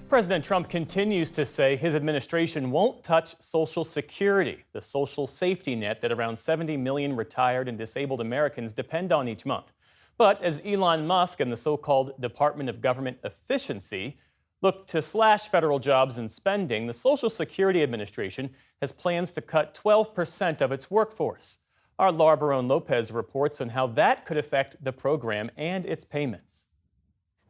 President Trump continues to say his administration won't touch Social Security, the social safety net that around 70 million retired and disabled Americans depend on each month. But as Elon Musk and the so-called Department of Government Efficiency look to slash federal jobs and spending, the Social Security Administration has plans to cut 12% of its workforce. Our Laura Barone Lopez reports on how that could affect the program and its payments.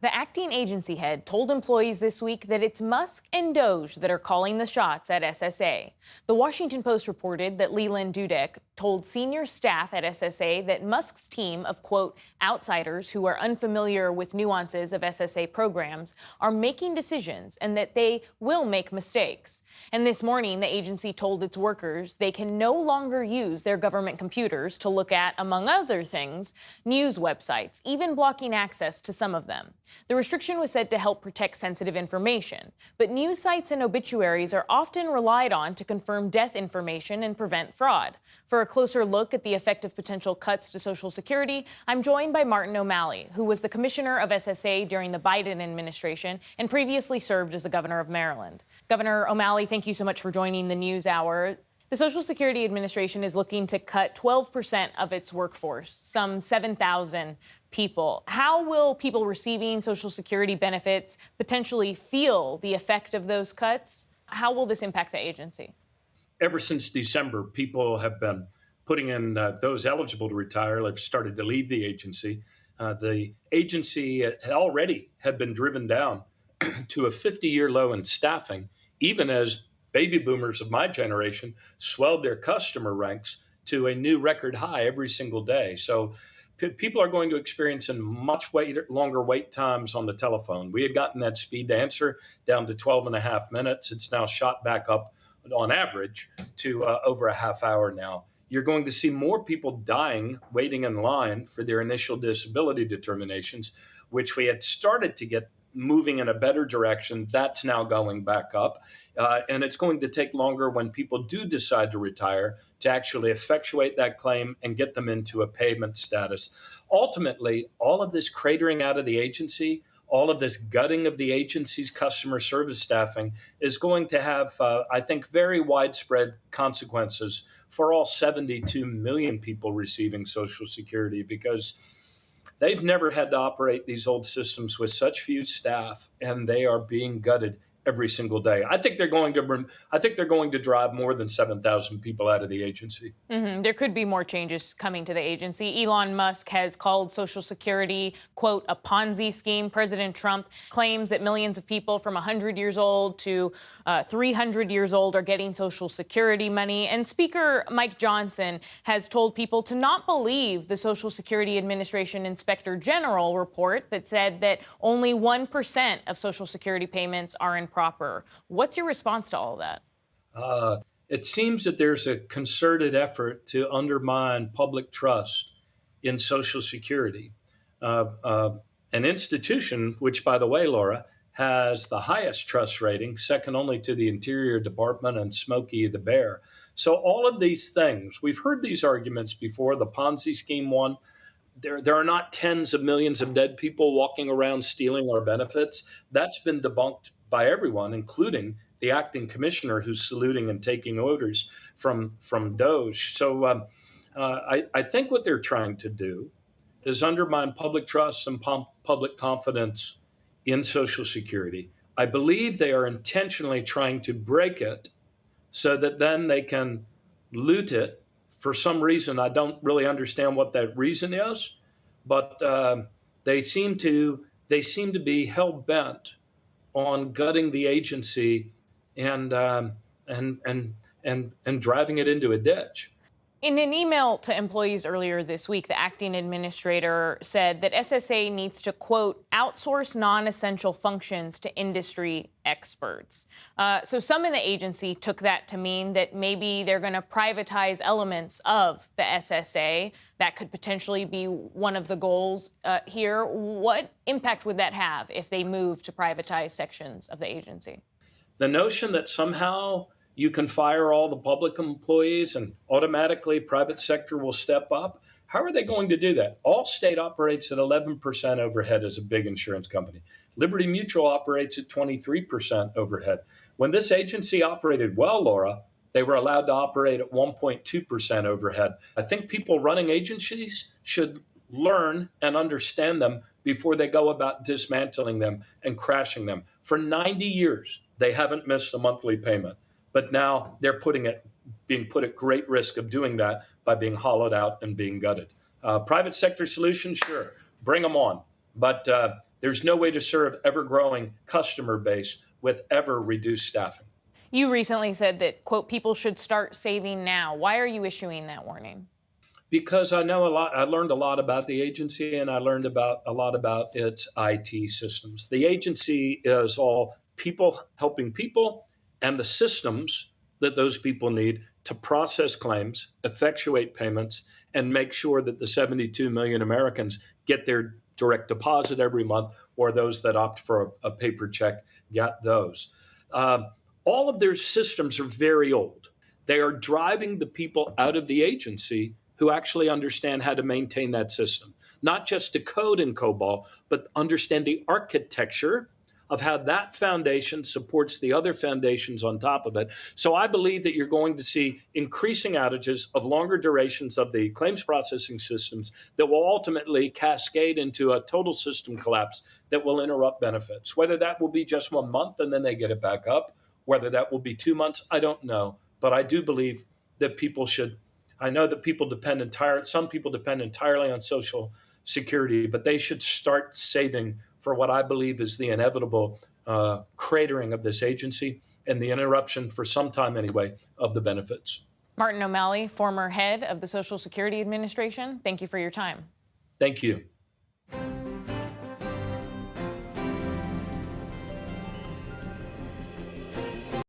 The acting agency head told employees this week that it's Musk and Doge that are calling the shots at SSA. The Washington Post reported that Leland Dudek told senior staff at SSA that Musk's team of, quote, outsiders who are unfamiliar with nuances of SSA programs are making decisions and that they will make mistakes. And this morning, the agency told its workers they can no longer use their government computers to look at, among other things, news websites, even blocking access to some of them. The restriction was said to help protect sensitive information, but news sites and obituaries are often relied on to confirm death information and prevent fraud. For a closer look at the effect of potential cuts to Social Security, I'm joined by Martin O'Malley, who was the commissioner of SSA during the Biden administration and previously served as the governor of Maryland. Governor O'Malley, thank you so much for joining the NewsHour. The Social Security Administration is looking to cut 12% of its workforce, some 7,000 people. How will people receiving Social Security benefits potentially feel the effect of those cuts? How will this impact the agency? Ever since December, people have been putting in those eligible to retire have started to leave the agency. The agency already had been driven down to a 50-year low in staffing, even as baby boomers of my generation swelled their customer ranks to a new record high every single day. So people are going to experience much longer wait times on the telephone. We had gotten that speed to answer down to 12 and a half minutes. It's now shot back up on average to over a half hour now. You're going to see more people dying waiting in line for their initial disability determinations, which we had started to get moving in a better direction. That's now going back up. And it's going to take longer when people do decide to retire to actually effectuate that claim and get them into a payment status. Ultimately, all of this cratering out of the agency, all of this gutting of the agency's customer service staffing is going to have, I think, very widespread consequences for all 72 million people receiving Social Security, because they've never had to operate these old systems with such few staff, and they are being gutted every single day. I think they're going to drive more than 7,000 people out of the agency. There could be more changes coming to the agency. Elon Musk has called Social Security, quote, a Ponzi scheme. President Trump claims that millions of people from 100 years old to 300 years old are getting Social Security money. And Speaker Mike Johnson has told people to not believe the Social Security Administration Inspector General report that said that only 1% of Social Security payments are improper. What's your response to all of that? It seems that there's a concerted effort to undermine public trust in Social Security, an institution which, by the way, Laura, has the highest trust rating, second only to the Interior Department and Smokey the Bear. So all of these things, we've heard these arguments before, the Ponzi scheme one. There are not tens of millions of dead people walking around stealing our benefits. That's been debunked by everyone, including the acting commissioner who's saluting and taking orders from Doge. So I think what they're trying to do is undermine public trust and public confidence in Social Security. I believe they are intentionally trying to break it so that then they can loot it for some reason. I don't really understand what that reason is, but they seem to be hell-bent on gutting the agency and driving it into a ditch. In an email to employees earlier this week, the acting administrator said that SSA needs to, quote, outsource non-essential functions to industry experts. So some in the agency took that to mean that maybe they're going to privatize elements of the SSA. That could potentially be one of the goals here. What impact would that have if they move to privatize sections of the agency? The notion that somehow you can fire all the public employees and automatically private sector will step up. How are they going to do that? Allstate operates at 11% overhead as a big insurance company. Liberty Mutual operates at 23% overhead. When this agency operated well, Laura, they were allowed to operate at 1.2% overhead. I think people running agencies should learn and understand them before they go about dismantling them and crashing them. For 90 years, they haven't missed a monthly payment, but now they're being put at great risk of doing that by being hollowed out and being gutted. Private sector solutions, sure, bring them on, but there's no way to serve ever-growing customer base with ever reduced staffing. You recently said that, quote, people should start saving now. Why are you issuing that warning? Because I know a lot. I learned a lot about the agency, and I learned a lot about its IT systems. The agency is all people helping people, and the systems that those people need to process claims, effectuate payments, and make sure that the 72 million Americans get their direct deposit every month, or those that opt for a paper check get those. All of their systems are very old. They are driving the people out of the agency who actually understand how to maintain that system, not just to code in COBOL, but understand the architecture of how that foundation supports the other foundations on top of it. So I believe that you're going to see increasing outages of longer durations of the claims processing systems that will ultimately cascade into a total system collapse that will interrupt benefits. Whether that will be just 1 month and then they get it back up, whether that will be 2 months, I don't know. But I do believe that people should. I know that some people depend entirely on Social Security, but they should start saving for what I believe is the inevitable cratering of this agency and the interruption, for some time anyway, of the benefits. Martin O'Malley, former head of the Social Security Administration, thank you for your time. Thank you.